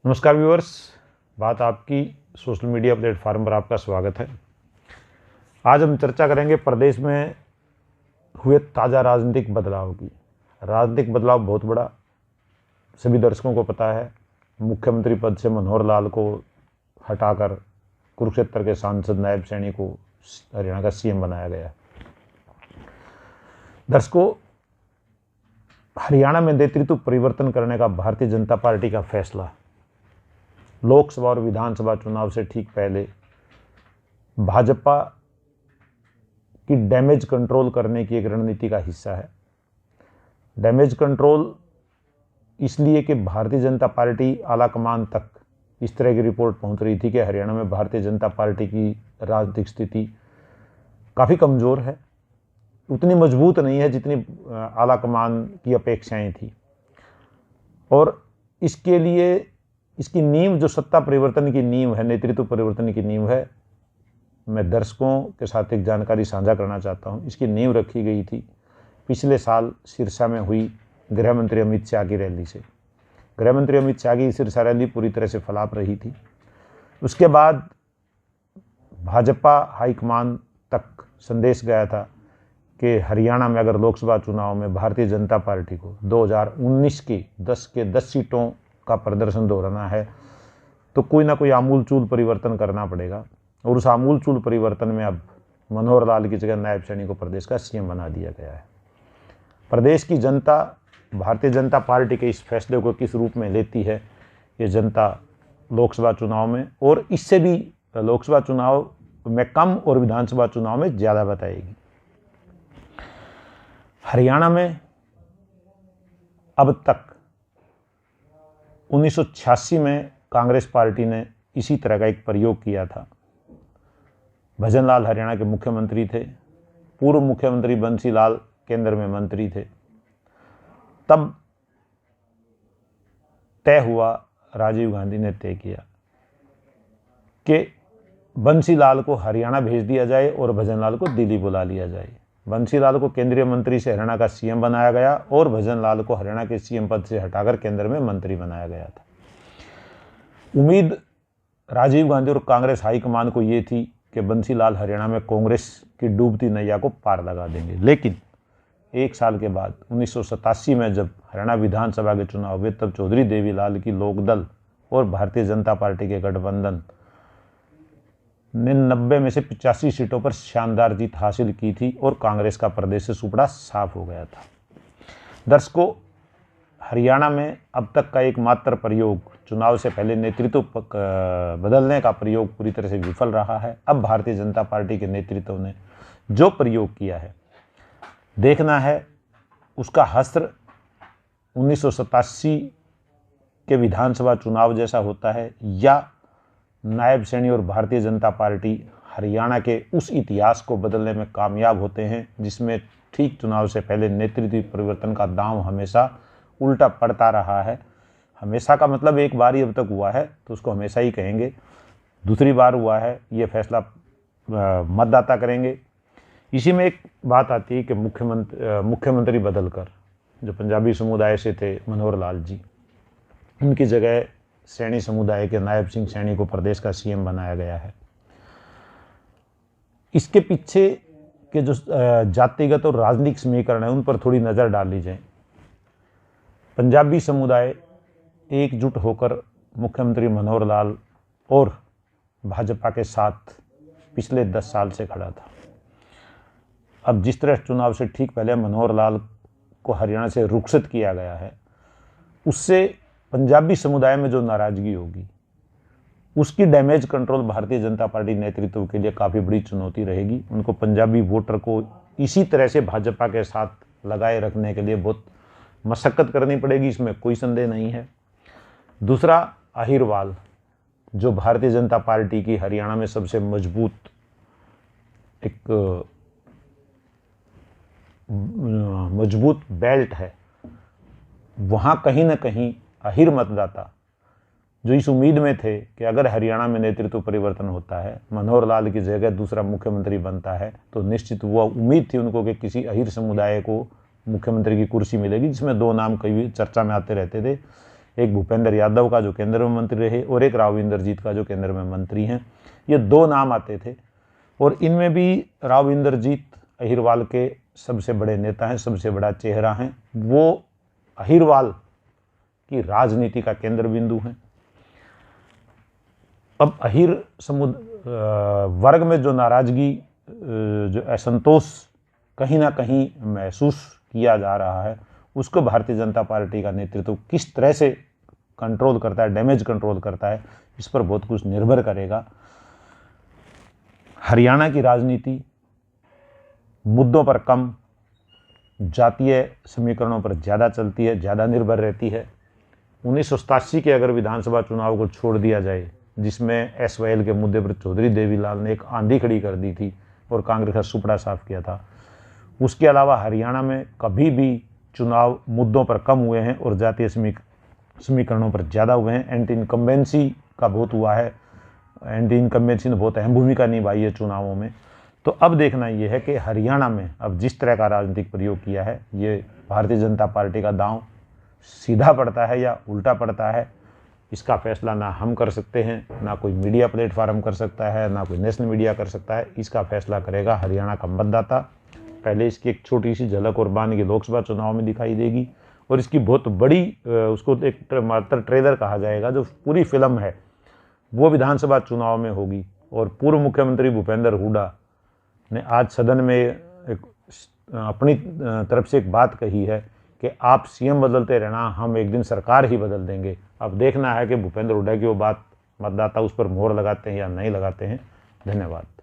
नमस्कार व्यूअर्स, बात आपकी सोशल मीडिया प्लेटफार्म पर आपका स्वागत है। आज हम चर्चा करेंगे प्रदेश में हुए ताज़ा राजनीतिक बदलाव की। राजनीतिक बदलाव बहुत बड़ा, सभी दर्शकों को पता है। मुख्यमंत्री पद से मनोहर लाल को हटाकर कुरुक्षेत्र के सांसद नायब सैनी को हरियाणा का सीएम बनाया गया। दर्शकों, हरियाणा में नेतृत्व परिवर्तन करने का भारतीय जनता पार्टी का फैसला लोकसभा और विधानसभा चुनाव से ठीक पहले भाजपा की डैमेज कंट्रोल करने की एक रणनीति का हिस्सा है। डैमेज कंट्रोल इसलिए कि भारतीय जनता पार्टी आलाकमान तक इस तरह की रिपोर्ट पहुंच रही थी कि हरियाणा में भारतीय जनता पार्टी की राजनीतिक स्थिति काफ़ी कमज़ोर है, उतनी मजबूत नहीं है जितनी आलाकमान की अपेक्षाएं थी। और इसके लिए इसकी नींव, जो सत्ता परिवर्तन की नींव है, नेतृत्व परिवर्तन की नींव है, मैं दर्शकों के साथ एक जानकारी साझा करना चाहता हूं। इसकी नींव रखी गई थी पिछले साल सिरसा में हुई गृह मंत्री अमित शाह की रैली से। गृह मंत्री अमित शाह की सिरसा रैली पूरी तरह से फलाप रही थी। उसके बाद भाजपा हाईकमान तक संदेश गया था कि हरियाणा में अगर लोकसभा चुनाव में भारतीय जनता पार्टी को 2019 की 10 के 10 सीटों का प्रदर्शन दोहराना है तो कोई ना कोई आमूलचूल परिवर्तन करना पड़ेगा। और उस आमूलचूल परिवर्तन में अब मनोहर लाल की जगह नायब सैनी को प्रदेश का सीएम बना दिया गया है। प्रदेश की जनता भारतीय जनता पार्टी के इस फैसले को किस रूप में लेती है, ये जनता लोकसभा चुनाव में और इससे भी लोकसभा चुनाव में कम और विधानसभा चुनाव में ज़्यादा बताएगी। हरियाणा में अब तक 1986 में कांग्रेस पार्टी ने इसी तरह का एक प्रयोग किया था। भजन लाल हरियाणा के मुख्यमंत्री थे, पूर्व मुख्यमंत्री बंसी लाल केंद्र में मंत्री थे। तब तय हुआ, राजीव गांधी ने तय किया कि बंसी लाल को हरियाणा भेज दिया जाए और भजन लाल को दिल्ली बुला लिया जाए। बंसी लाल को केंद्रीय मंत्री से हरियाणा का सीएम बनाया गया और भजन लाल को हरियाणा के सीएम पद से हटाकर केंद्र में मंत्री बनाया गया था। उम्मीद राजीव गांधी और कांग्रेस हाईकमान को ये थी कि बंसी लाल हरियाणा में कांग्रेस की डूबती नैया को पार लगा देंगे। लेकिन एक साल के बाद 1987 में जब हरियाणा विधानसभा के चुनाव हुए, तब चौधरी देवीलाल की लोकदल और भारतीय जनता पार्टी के गठबंधन ने 90 में से 85 सीटों पर शानदार जीत हासिल की थी और कांग्रेस का प्रदेश से सुपड़ा साफ हो गया था। दर्शकों, हरियाणा में अब तक का एकमात्र प्रयोग, चुनाव से पहले नेतृत्व बदलने का प्रयोग पूरी तरह से विफल रहा है। अब भारतीय जनता पार्टी के नेतृत्व ने जो प्रयोग किया है, देखना है उसका हश्र 1987 के विधानसभा चुनाव जैसा होता है या नायब सैनी और भारतीय जनता पार्टी हरियाणा के उस इतिहास को बदलने में कामयाब होते हैं जिसमें ठीक चुनाव से पहले नेतृत्व परिवर्तन का दांव हमेशा उल्टा पड़ता रहा है। हमेशा का मतलब एक बार ही अब तक हुआ है तो उसको हमेशा ही कहेंगे। दूसरी बार हुआ है, ये फैसला मतदाता करेंगे। इसी में एक बात आती है कि मुख्यमंत्री बदलकर जो पंजाबी समुदाय से थे मनोहर लाल जी, उनकी जगह सैनी समुदाय के नायब सिंह सैनी को प्रदेश का सीएम बनाया गया है। इसके पीछे के जो जातिगत और राजनीतिक समीकरण है उन पर थोड़ी नज़र डाल ली जाए। पंजाबी समुदाय एकजुट होकर मुख्यमंत्री मनोहर लाल और भाजपा के साथ पिछले 10 साल से खड़ा था। अब जिस तरह चुनाव से ठीक पहले मनोहर लाल को हरियाणा से रुखसत किया गया है, उससे पंजाबी समुदाय में जो नाराजगी होगी, उसकी damage control Bharatiya Janata party नेतृत्व के लिए काफ़ी बड़ी चुनौती रहेगी। उनको पंजाबी वोटर को इसी तरह से भाजपा के साथ लगाए रखने के लिए बहुत मशक्कत करनी पड़ेगी, इसमें कोई संदेह नहीं है। दूसरा, अहिरवाल जो भारतीय जनता पार्टी की हरियाणा में सबसे मजबूत एक मजबूत बेल्ट है, वहाँ कहीं ना कहीं अहिर मतदाता जो इस उम्मीद में थे कि अगर हरियाणा में नेतृत्व परिवर्तन होता है, मनोहर लाल की जगह दूसरा मुख्यमंत्री बनता है, तो निश्चित वो उम्मीद थी उनको कि किसी अहिर समुदाय को मुख्यमंत्री की कुर्सी मिलेगी, जिसमें 2 नाम कई चर्चा में आते रहते थे, एक भूपेंद्र यादव का जो केंद्र में मंत्री रहे और एक राव इंद्रजीत का जो केंद्र में मंत्री हैं। ये दो नाम आते थे और इनमें भी राव इंद्रजीत अहिरवाल के सबसे बड़े नेता हैं, सबसे बड़ा चेहरा हैं। वो अहिरवाल की राजनीति का केंद्र बिंदु हैं। अब अहिर वर्ग में जो नाराजगी, जो असंतोष कहीं ना कहीं महसूस किया जा रहा है, उसको भारतीय जनता पार्टी का नेतृत्व किस तरह से कंट्रोल करता है, डैमेज कंट्रोल करता है, इस पर बहुत कुछ निर्भर करेगा। हरियाणा की राजनीति मुद्दों पर कम, जातीय समीकरणों पर ज़्यादा चलती है, ज़्यादा निर्भर रहती है। 1987 के अगर विधानसभा चुनाव को छोड़ दिया जाए, जिसमें एसवाईएल के मुद्दे पर चौधरी देवीलाल ने एक आंधी खड़ी कर दी थी और कांग्रेस का सुपड़ा साफ किया था, उसके अलावा हरियाणा में कभी भी चुनाव मुद्दों पर कम हुए हैं और जातीय समीकरणों पर ज़्यादा हुए हैं। एंटी इनकम्बेंसी का बहुत हुआ है, एंटी इनकम्बेंसी ने बहुत अहम भूमिका निभाई है चुनावों में। तो अब देखना यह है कि हरियाणा में अब जिस तरह का राजनीतिक प्रयोग किया है, ये भारतीय जनता पार्टी का दांव सीधा पड़ता है या उल्टा पड़ता है, इसका फैसला ना हम कर सकते हैं, ना कोई मीडिया प्लेटफार्म कर सकता है, ना कोई नेशनल मीडिया कर सकता है। इसका फैसला करेगा हरियाणा का मतदाता। पहले इसकी एक छोटी सी झलक और बाद के लोकसभा चुनाव में दिखाई देगी और इसकी बहुत बड़ी, उसको एक मात्र ट्रेलर कहा जाएगा, जो पूरी फिल्म है वो विधानसभा चुनाव में होगी। और पूर्व मुख्यमंत्री भूपेंद्र हुड्डा ने आज सदन में एक अपनी तरफ से एक बात कही है कि आप सीएम बदलते रहना, हम एक दिन सरकार ही बदल देंगे। अब देखना है कि भूपेंद्र हुड्डा की वो बात मतदाता उस पर मोहर लगाते हैं या नहीं लगाते हैं। धन्यवाद।